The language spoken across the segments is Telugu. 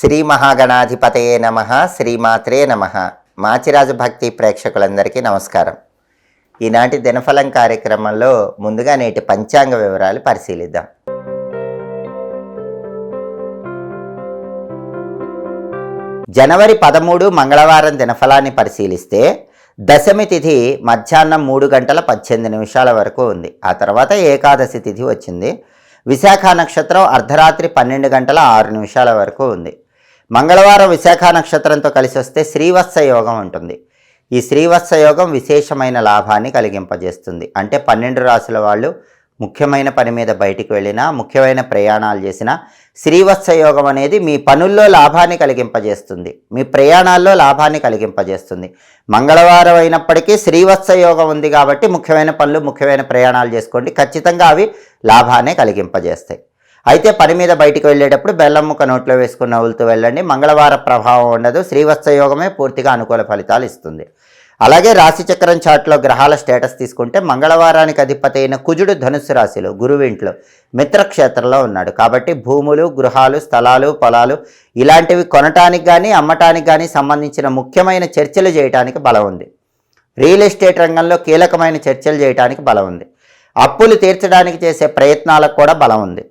శ్రీ మహాగణాధిపతయే నమః. శ్రీమాత్రే నమః. మాచిరాజు భక్తి ప్రేక్షకులందరికీ నమస్కారం. ఈనాటి దినఫలం కార్యక్రమంలో ముందుగా నేటి పంచాంగ వివరాలు పరిశీలిద్దాం. జనవరి 13 మంగళవారం దినఫలాన్ని పరిశీలిస్తే దశమి తిథి మధ్యాహ్నం 3:18 వరకు ఉంది. ఆ తర్వాత ఏకాదశి తిథి వచ్చింది. విశాఖ నక్షత్రం అర్ధరాత్రి 12:06 వరకు ఉంది. మంగళవారం విశాఖ నక్షత్రంతో కలిసి వస్తే శ్రీవత్స యోగం ఉంటుంది. ఈ శ్రీవత్స యోగం విశేషమైన లాభాన్ని కలిగింపజేస్తుంది. అంటే 12 రాశుల వాళ్ళు ముఖ్యమైన పని మీద బయటికి వెళ్ళినా, ముఖ్యమైన ప్రయాణాలు చేసినా శ్రీవత్స యోగం అనేది మీ పనుల్లో లాభాన్ని కలిగింపజేస్తుంది, మీ ప్రయాణాల్లో లాభాన్ని కలిగింపజేస్తుంది. మంగళవారం అయినప్పటికీ శ్రీవత్స యోగం ఉంది కాబట్టి ముఖ్యమైన పనులు, ముఖ్యమైన ప్రయాణాలు చేసుకోండి. ఖచ్చితంగా అవి లాభాన్ని కలిగింపజేస్తాయి. అయితే పని మీద బయటికి వెళ్ళేటప్పుడు బెల్లం ముక్క నోట్లో వేసుకుని నవ్వులుతూ వెళ్ళండి. మంగళవార ప్రభావం ఉండదు. శ్రీవత్స యోగమే పూర్తిగా అనుకూల ఫలితాలు ఇస్తుంది. అలాగే రాశిచక్రం చార్ట్లో గ్రహాల స్టేటస్ తీసుకుంటే మంగళవారానికి అధిపతి అయిన కుజుడు ధనుస్సు రాశిలో గురువింట్లో మిత్రక్షేత్రంలో ఉన్నాడు. కాబట్టి భూములు, గృహాలు, స్థలాలు, పొలాలు ఇలాంటివి కొనటానికి కానీ అమ్మటానికి కానీ సంబంధించిన ముఖ్యమైన చర్చలు చేయడానికి బలం ఉంది. రియల్ ఎస్టేట్ రంగంలో కీలకమైన చర్చలు చేయడానికి బలం ఉంది. అప్పులు తీర్చడానికి చేసే ప్రయత్నాలకు కూడా బలం ఉంది.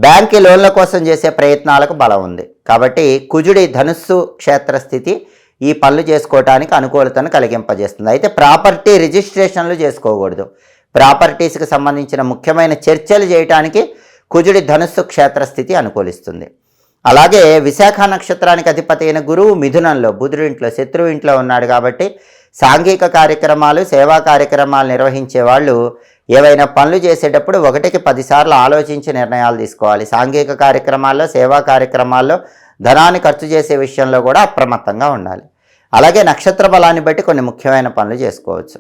బ్యాంకు లోన్ల కోసం చేసే ప్రయత్నాలకు బలం ఉంది. కాబట్టి కుజుడి ధనుస్సు క్షేత్రస్థితి ఈ పనులు చేసుకోవడానికి అనుకూలతను కలిగింపజేస్తుంది. అయితే ప్రాపర్టీ రిజిస్ట్రేషన్లు చేసుకోకూడదు. ప్రాపర్టీస్కి సంబంధించిన ముఖ్యమైన చర్చలు చేయడానికి కుజుడి ధనుస్సు క్షేత్రస్థితి అనుకూలిస్తుంది. అలాగే విశాఖ నక్షత్రానికి అధిపతి అయిన గురువు మిథునంలో బుధుడి ఇంట్లో శత్రువు ఇంట్లో ఉన్నాడు. కాబట్టి సాంఘిక కార్యక్రమాలు, సేవా కార్యక్రమాలు నిర్వహించే వాళ్ళు ఏవైనా పనులు చేసేటప్పుడు 1కి 10 సార్లు ఆలోచించి నిర్ణయాలు తీసుకోవాలి. సాంఘిక కార్యక్రమాల్లో, సేవా కార్యక్రమాల్లో ధనాన్ని ఖర్చు చేసే విషయంలో కూడా అప్రమత్తంగా ఉండాలి. అలాగే నక్షత్ర బలాన్ని బట్టి కొన్ని ముఖ్యమైన పనులు చేసుకోవచ్చు.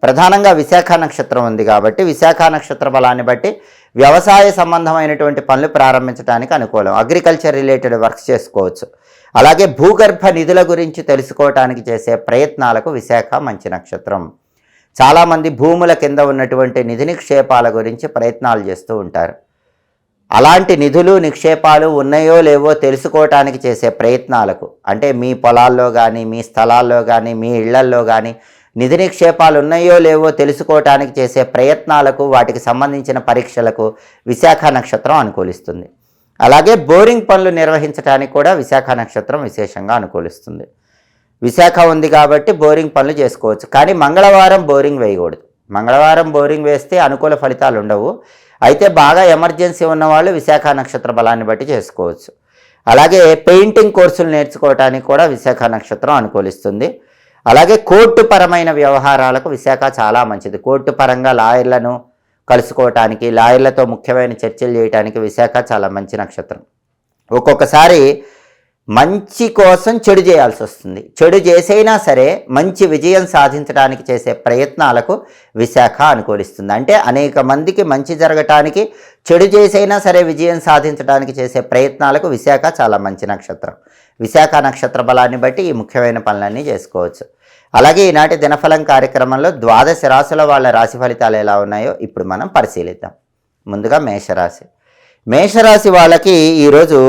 ప్రధానంగా విశాఖ నక్షత్రం ఉంది కాబట్టి విశాఖ నక్షత్ర బలాన్ని బట్టి వ్యవసాయ సంబంధమైనటువంటి పనులు ప్రారంభించడానికి అనుకూలం. అగ్రికల్చర్ రిలేటెడ్ వర్క్స్ చేసుకోవచ్చు. అలాగే భూగర్భ నిధుల గురించి తెలుసుకోవటానికి చేసే ప్రయత్నాలకు విశాఖ మంచి నక్షత్రం. చాలామంది భూముల కింద ఉన్నటువంటి నిధి నిక్షేపాల గురించి ప్రయత్నాలు చేస్తూ ఉంటారు. అలాంటి నిధులు, నిక్షేపాలు ఉన్నాయో లేవో తెలుసుకోవటానికి చేసే ప్రయత్నాలకు, అంటే మీ పొలాల్లో కానీ, మీ స్థలాల్లో కానీ, మీ ఇళ్లల్లో కానీ నిధి నిక్షేపాలు ఉన్నాయో లేవో తెలుసుకోవటానికి చేసే ప్రయత్నాలకు, వాటికి సంబంధించిన పరీక్షలకు విశాఖ నక్షత్రం అనుకూలిస్తుంది. అలాగే బోరింగ్ పనులు నిర్వహించడానికి కూడా విశాఖ నక్షత్రం విశేషంగా అనుకూలిస్తుంది. విశాఖ ఉంది కాబట్టి బోరింగ్ పనులు చేసుకోవచ్చు. కానీ మంగళవారం బోరింగ్ వేయకూడదు. మంగళవారం బోరింగ్ వేస్తే అనుకూల ఫలితాలు ఉండవు. అయితే బాగా ఎమర్జెన్సీ ఉన్నవాళ్ళు విశాఖ నక్షత్ర బలాన్ని బట్టి చేసుకోవచ్చు. అలాగే పెయింటింగ్ కోర్సులు నేర్చుకోవడానికి కూడా విశాఖ నక్షత్రం అనుకూలిస్తుంది. అలాగే కోర్టు పరమైన వ్యవహారాలకు విశాఖ చాలా మంచిది. కోర్టు పరంగా లాయర్లను కలుసుకోవటానికి, లాయర్లతో ముఖ్యమైన చర్చలు చేయడానికి విశాఖ చాలా మంచి నక్షత్రం. ఒక్కొక్కసారి మంచి కోసం చెడు చేయాల్సి వస్తుంది. చెడు చేసైనా సరే మంచి విజయం సాధించడానికి చేసే ప్రయత్నాలకు విశాఖ అనుకూలిస్తుంది. అంటే అనేక మందికి మంచి జరగటానికి, చెడు చేసైనా సరే విజయం సాధించడానికి చేసే ప్రయత్నాలకు విశాఖ చాలా మంచి నక్షత్రం. విశాఖ నక్షత్ర బలాన్ని బట్టి ఈ ముఖ్యమైన పనులన్నీ చేసుకోవచ్చు. అలాగే ఈనాటి దినఫలం కార్యక్రమంలో 12 రాశుల వాళ్ళ రాశి ఫలితాలు ఎలా ఉన్నాయో ఇప్పుడు మనం పరిశీలిద్దాం. ముందుగా మేషరాశి. మేషరాశి వాళ్ళకి ఈరోజు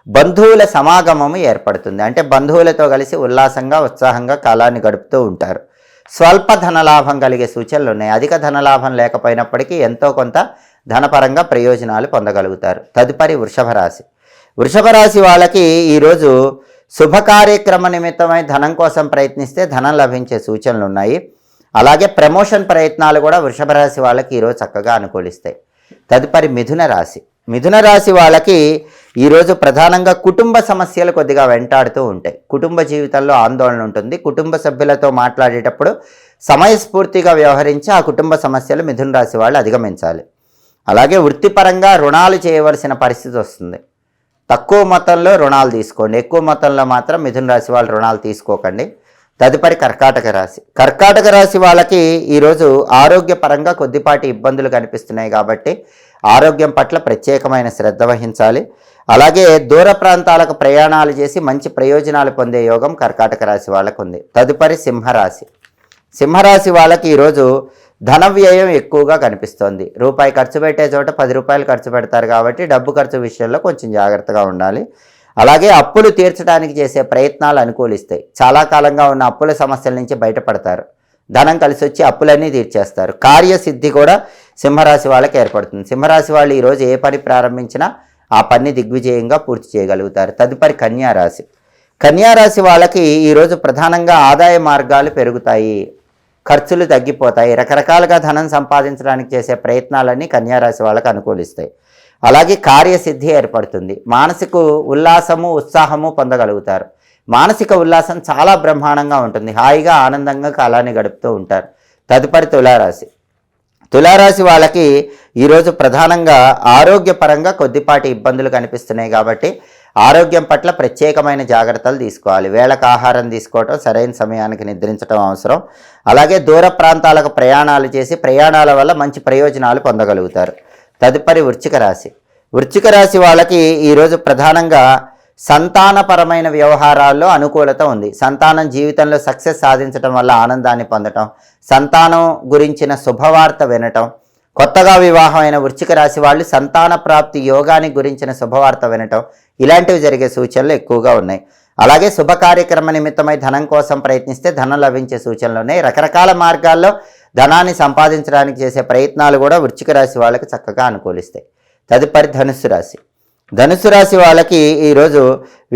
బంధువుల సమాగమము ఏర్పడుతుంది. అంటే బంధువులతో కలిసి ఉల్లాసంగా, ఉత్సాహంగా కాలాన్ని గడుపుతూ ఉంటారు. స్వల్ప ధనలాభం కలిగే సూచనలు ఉన్నాయి. అధిక ధనలాభం లేకపోయినప్పటికీ ఎంతో కొంత ధనపరంగా ప్రయోజనాలు పొందగలుగుతారు. తదుపరి వృషభ రాశి. వృషభ రాశి వాళ్ళకి ఈరోజు శుభ కార్యక్రమ నిమిత్తమై ధనం కోసం ప్రయత్నిస్తే ధనం లభించే సూచనలు ఉన్నాయి. అలాగే ప్రమోషన్ ప్రయత్నాలు కూడా వృషభ రాశి వాళ్ళకి ఈరోజు చక్కగా అనుకూలిస్తాయి. తదుపరి మిథున రాశి. మిథున రాశి వాళ్ళకి ఈరోజు ప్రధానంగా కుటుంబ సమస్యలు కొద్దిగా వెంటాడుతూ ఉంటాయి. కుటుంబ జీవితంలో ఆందోళన ఉంటుంది. కుటుంబ సభ్యులతో మాట్లాడేటప్పుడు సమయస్ఫూర్తిగా వ్యవహరించి ఆ కుటుంబ సమస్యలు మిథున రాశి వాళ్ళు అధిగమించాలి. అలాగే వృత్తిపరంగా రుణాలు చేయవలసిన పరిస్థితి వస్తుంది. తక్కువ మొత్తంలో రుణాలు తీసుకోండి. ఎక్కువ మొత్తంలో మాత్రం మిథున రాశి వాళ్ళు రుణాలు తీసుకోకండి. తదుపరి కర్కాటక రాశి. కర్కాటక రాశి వాళ్ళకి ఈరోజు ఆరోగ్యపరంగా కొద్దిపాటి ఇబ్బందులు కనిపిస్తున్నాయి కాబట్టి ఆరోగ్యం పట్ల ప్రత్యేకమైన శ్రద్ధ వహించాలి. అలాగే దూర ప్రాంతాలకు ప్రయాణాలు చేసి మంచి ప్రయోజనాలు పొందే యోగం కర్కాటక రాశి వాళ్ళకు ఉంది. తదుపరి సింహరాశి. సింహరాశి వాళ్ళకి ఈరోజు ధన వ్యయం ఎక్కువగా కనిపిస్తోంది. రూపాయి ఖర్చు పెట్టే చోట 10 రూపాయలు ఖర్చు పెడతారు కాబట్టి డబ్బు ఖర్చు విషయంలో కొంచెం జాగ్రత్తగా ఉండాలి. అలాగే అప్పులు తీర్చడానికి చేసే ప్రయత్నాలు అనుకూలిస్తాయి. చాలా కాలంగా ఉన్న అప్పుల సమస్యల నుంచి బయటపడతారు. ధనం కలిసి వచ్చి అప్పులన్నీ తీర్చేస్తారు. కార్యసిద్ధి కూడా సింహరాశి వాళ్ళకి ఏర్పడుతుంది. సింహరాశి వాళ్ళు ఈరోజు ఏ పని ప్రారంభించినా ఆ పని దిగ్విజయంగా పూర్తి చేయగలుగుతారు. తదుపరి కన్యారాశి. కన్యారాశి వాళ్ళకి ఈరోజు ప్రధానంగా ఆదాయ మార్గాలు పెరుగుతాయి, ఖర్చులు తగ్గిపోతాయి. రకరకాలుగా ధనం సంపాదించడానికి చేసే ప్రయత్నాలన్నీ కన్యారాశి వాళ్ళకి అనుకూలిస్తాయి. అలాగే కార్యసిద్ధి ఏర్పడుతుంది. మానసిక ఉల్లాసము ఉత్సాహము పొందగలుగుతారు. మానసిక ఉల్లాసం చాలా బ్రహ్మాండంగా ఉంటుంది. హాయిగా ఆనందంగా కాలాన్ని గడుపుతూ ఉంటారు. తదుపరి తులారాశి. తులారాశి వాళ్ళకి ఈరోజు ప్రధానంగా ఆరోగ్యపరంగా కొద్దిపాటి ఇబ్బందులు కనిపిస్తున్నాయి కాబట్టి ఆరోగ్యం పట్ల ప్రత్యేకమైన జాగ్రత్తలు తీసుకోవాలి. వేళకు ఆహారం తీసుకోవటం, సరైన సమయానికి నిద్రించడం అవసరం. అలాగే దూర ప్రాంతాలకు ప్రయాణాలు చేసి ప్రయాణాల వల్ల మంచి ప్రయోజనాలు పొందగలుగుతారు. తదుపరి వృశ్చిక రాశి. వృశ్చిక రాశి వాళ్ళకి ఈరోజు ప్రధానంగా సంతానపరమైన వ్యవహారాల్లో అనుకూలత ఉంది. సంతానం జీవితంలో సక్సెస్ సాధించడం వల్ల ఆనందాన్ని పొందటం, సంతానం గురించిన శుభవార్త వినటం, కొత్తగా వివాహమైన వృశ్చిక రాశి వాళ్ళు సంతాన ప్రాప్తి యోగాన్ని గురించిన శుభవార్త వినటం, ఇలాంటివి జరిగే సూచనలు ఎక్కువగా ఉన్నాయి. అలాగే శుభ కార్యక్రమ నిమిత్తమై ధనం కోసం ప్రయత్నిస్తే ధనం లభించే సూచనలు ఉన్నాయి. రకరకాల మార్గాల్లో ధనాన్ని సంపాదించడానికి చేసే ప్రయత్నాలు కూడా వృశ్చిక రాశి వాళ్ళకి చక్కగా అనుకూలిస్తాయి. తదుపరి ధనుస్సు రాశి. ధనుస్సు రాశి వాళ్ళకి ఈరోజు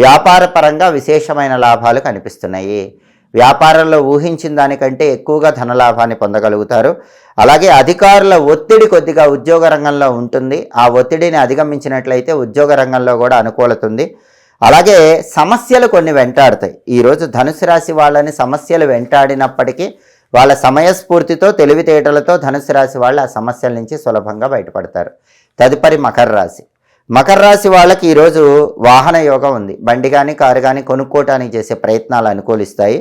వ్యాపార పరంగా విశేషమైన లాభాలు కనిపిస్తున్నాయి. వ్యాపారంలో ఊహించిన దానికంటే ఎక్కువగా ధనలాభాన్ని పొందగలుగుతారు. అలాగే అధికారుల ఒత్తిడి కొద్దిగా ఉద్యోగ రంగంలో ఉంటుంది. ఆ ఒత్తిడిని అధిగమించినట్లయితే ఉద్యోగ రంగంలో కూడా అనుకూలత ఉంది. అలాగే సమస్యలు కొన్ని వెంటాడుతాయి. ఈరోజు ధనుసు రాశి వాళ్ళని సమస్యలు వెంటాడినప్పటికీ వాళ్ళ సమయస్ఫూర్తితో తెలివితేటలతో ధనుసు రాశి వాళ్ళు ఆ సమస్యల నుంచి సులభంగా బయటపడతారు. తదుపరి మకర రాశి. మకర రాశి వాళ్ళకి ఈరోజు వాహన యోగం ఉంది. బండి కానీ కారు కానీ కొనుక్కోవటానికి చేసే ప్రయత్నాలు అనుకూలిస్తాయి.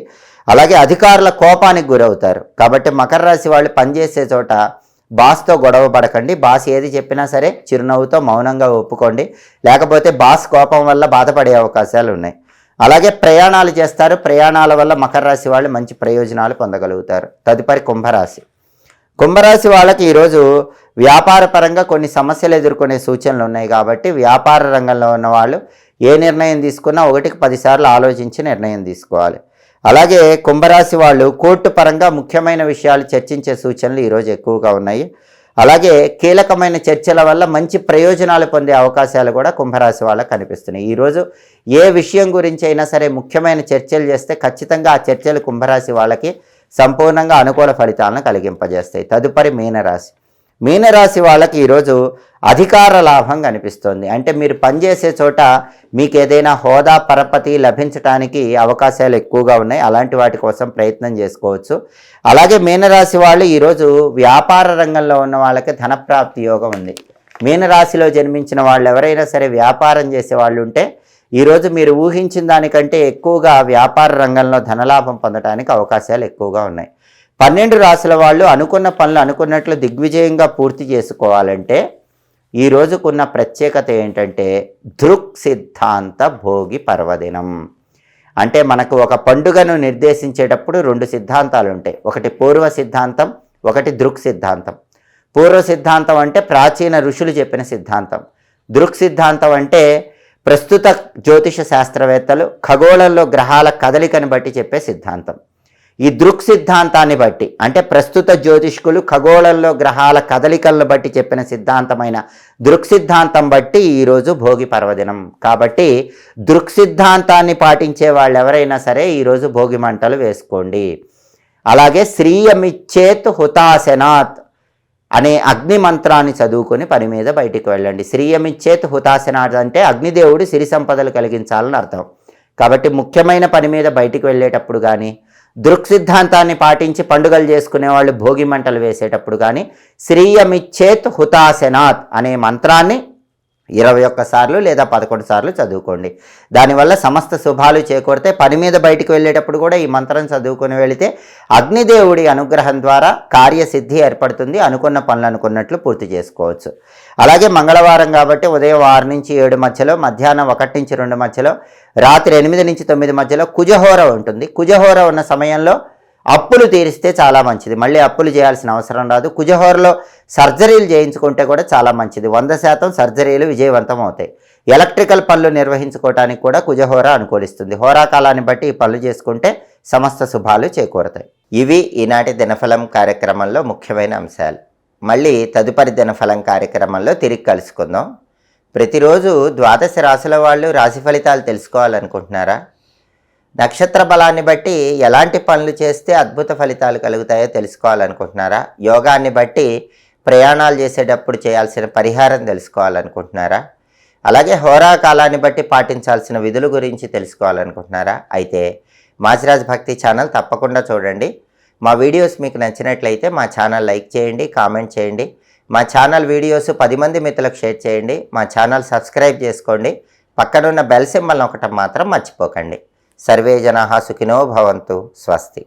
అలాగే అధికారుల కోపానికి గురవుతారు. కాబట్టి మకర రాశి వాళ్ళు పనిచేసే చోట బాస్తో గొడవ పడకండి. బాస్ ఏది చెప్పినా సరే చిరునవ్వుతో మౌనంగా ఒప్పుకోండి. లేకపోతే బాస్ కోపం వల్ల బాధపడే అవకాశాలు ఉన్నాయి. అలాగే ప్రయాణాలు చేస్తారు. ప్రయాణాల వల్ల మకర రాశి వాళ్ళు మంచి ప్రయోజనాలు పొందగలుగుతారు. తదుపరి కుంభరాశి. కుంభరాశి వాళ్ళకి ఈరోజు వ్యాపార పరంగా కొన్ని సమస్యలు ఎదుర్కొనే సూచనలు ఉన్నాయి. కాబట్టి వ్యాపార రంగంలో ఉన్న వాళ్ళు ఏ నిర్ణయం తీసుకున్నా 1కి 10 సార్లు ఆలోచించి నిర్ణయం తీసుకోవాలి. అలాగే కుంభరాశి వాళ్ళు కోర్టు పరంగా ముఖ్యమైన విషయాలు చర్చించే సూచనలు ఈరోజు ఎక్కువగా ఉన్నాయి. అలాగే కీలకమైన చర్చల వల్ల మంచి ప్రయోజనాలు పొందే అవకాశాలు కూడా కుంభరాశి వాళ్ళకి కనిపిస్తున్నాయి. ఈరోజు ఏ విషయం గురించి అయినా సరే ముఖ్యమైన చర్చలు చేస్తే ఖచ్చితంగా ఆ చర్చలు కుంభరాశి వాళ్ళకి సంపూర్ణంగా అనుకూల ఫలితాలను కలిగింపజేస్తాయి. తదుపరి మీనరాశి. మీనరాశి వాళ్ళకి ఈరోజు అధికార లాభం కనిపిస్తుంది. అంటే మీరు పనిచేసే చోట మీకు ఏదైనా హోదా పరపతి లభించడానికి అవకాశాలు ఎక్కువగా ఉన్నాయి. అలాంటి వాటి కోసం ప్రయత్నం చేసుకోవచ్చు. అలాగే మీనరాశి వాళ్ళు ఈరోజు వ్యాపార రంగంలో ఉన్న వాళ్ళకి ధనప్రాప్తి యోగం ఉంది. మీనరాశిలో జన్మించిన వాళ్ళు ఎవరైనా సరే వ్యాపారం చేసే వాళ్ళు ఉంటే ఈరోజు మీరు ఊహించిన దానికంటే ఎక్కువగా వ్యాపార రంగంలో ధనలాభం పొందడానికి అవకాశాలు ఎక్కువగా ఉన్నాయి. 12 రాశుల వాళ్ళు అనుకున్న పనులు అనుకున్నట్లు దిగ్విజయంగా పూర్తి చేసుకోవాలంటే ఈ రోజుకున్న ప్రత్యేకత ఏంటంటే దృక్ సిద్ధాంత భోగి పర్వదినం. అంటే మనకు ఒక పండుగను నిర్దేశించేటప్పుడు 2 సిద్ధాంతాలు ఉంటాయి. ఒకటి పూర్వ సిద్ధాంతం, ఒకటి దృక్ సిద్ధాంతం. పూర్వ సిద్ధాంతం అంటే ప్రాచీన ఋషులు చెప్పిన సిద్ధాంతం. దృక్ సిద్ధాంతం అంటే ప్రస్తుత జ్యోతిష శాస్త్రవేత్తలు ఖగోళంలో గ్రహాల కదలికను బట్టి చెప్పే సిద్ధాంతం. ఈ దృక్ సిద్ధాంతాన్ని బట్టి అంటే ప్రస్తుత జ్యోతిష్కులు ఖగోళంలో గ్రహాల కదలికలను బట్టి చెప్పిన సిద్ధాంతమైన దృక్ సిద్ధాంతం బట్టి ఈరోజు భోగి పర్వదినం. కాబట్టి దృక్ సిద్ధాంతాన్ని పాటించే వాళ్ళు ఎవరైనా సరే ఈరోజు భోగి మంటలు వేసుకోండి. అలాగే శ్రీయమిచ్చేత్ హుతాశనాత్ అనే అగ్ని మంత్రాన్ని చదువుకొని పని మీద బయటికి వెళ్ళండి. శ్రీయమిచ్చేత్ హుతాశనాత్ అంటే అగ్నిదేవుడు సిరి సంపదలు కలిగించాలని అర్థం. కాబట్టి ముఖ్యమైన పని మీద బయటికి వెళ్ళేటప్పుడు కానీ దృక్ సిద్ధాంతాన్ని పాటించి పండుగలు చేసుకునే వాళ్ళు భోగి మంటలు వేసేటప్పుడు కానీ శ్రీయమిచ్చేత్ హుతాశనాత్ అనే మంత్రాన్ని 21 సార్లు లేదా 11 సార్లు చదువుకోండి. దానివల్ల సమస్త శుభాలు చేకూరితే పని మీద బయటికి వెళ్ళేటప్పుడు కూడా ఈ మంత్రం చదువుకొని వెళితే అగ్నిదేవుడి అనుగ్రహం ద్వారా కార్యసిద్ధి ఏర్పడుతుంది. అనుకున్న పనులు అనుకున్నట్లు పూర్తి చేసుకోవచ్చు. అలాగే మంగళవారం కాబట్టి ఉదయం 6 నుంచి 7 మధ్యలో, మధ్యాహ్నం 1 నుంచి 2 మధ్యలో, రాత్రి 8 నుంచి 9 మధ్యలో కుజహోర ఉంటుంది. కుజహోర ఉన్న సమయంలో అప్పులు తీరిస్తే చాలా మంచిది. మళ్ళీ అప్పులు చేయాల్సిన అవసరం రాదు. కుజహోరలో సర్జరీలు చేయించుకుంటే కూడా చాలా మంచిది. 100% సర్జరీలు విజయవంతం అవుతాయి. ఎలక్ట్రికల్ పనులు నిర్వహించుకోవడానికి కూడా కుజహోర అనుకూలిస్తుంది. హోరా కాలాన్ని బట్టి ఈ పనులు చేసుకుంటే సమస్త శుభాలు చేకూరతాయి. ఇవి ఈనాటి దినఫలం కార్యక్రమంలో ముఖ్యమైన అంశాలు. మళ్ళీ తదుపరి దినఫలం కార్యక్రమంలో తిరిగి కలుసుకుందాం. ప్రతిరోజు ద్వాదశ రాశుల వాళ్ళు రాశి ఫలితాలు తెలుసుకోవాలనుకుంటున్నారా? నక్షత్ర బలాన్ని బట్టి ఎలాంటి పనులు చేస్తే అద్భుత ఫలితాలు కలుగుతాయో తెలుసుకోవాలనుకుంటున్నారా? యోగాన్ని బట్టి ప్రయాణాలు చేసేటప్పుడు చేయాల్సిన పరిహారం తెలుసుకోవాలనుకుంటున్నారా? అలాగే హోరా కాలాన్ని బట్టి పాటించాల్సిన విధుల గురించి తెలుసుకోవాలనుకుంటున్నారా? అయితే మాచిరాజ్ భక్తి ఛానల్ తప్పకుండా చూడండి. మా వీడియోస్ మీకు నచ్చినట్లయితే మా ఛానల్ లైక్ చేయండి, కామెంట్ చేయండి. మా ఛానల్ వీడియోస్ 10 మంది మిత్రులకు షేర్ చేయండి. మా ఛానల్ సబ్స్క్రైబ్ చేసుకోండి. పక్కనున్న బెల్ సింబల్ నొక్కటం మాత్రం మర్చిపోకండి. సర్వే జనాః సుఖినో భవంతు. స్వస్తి.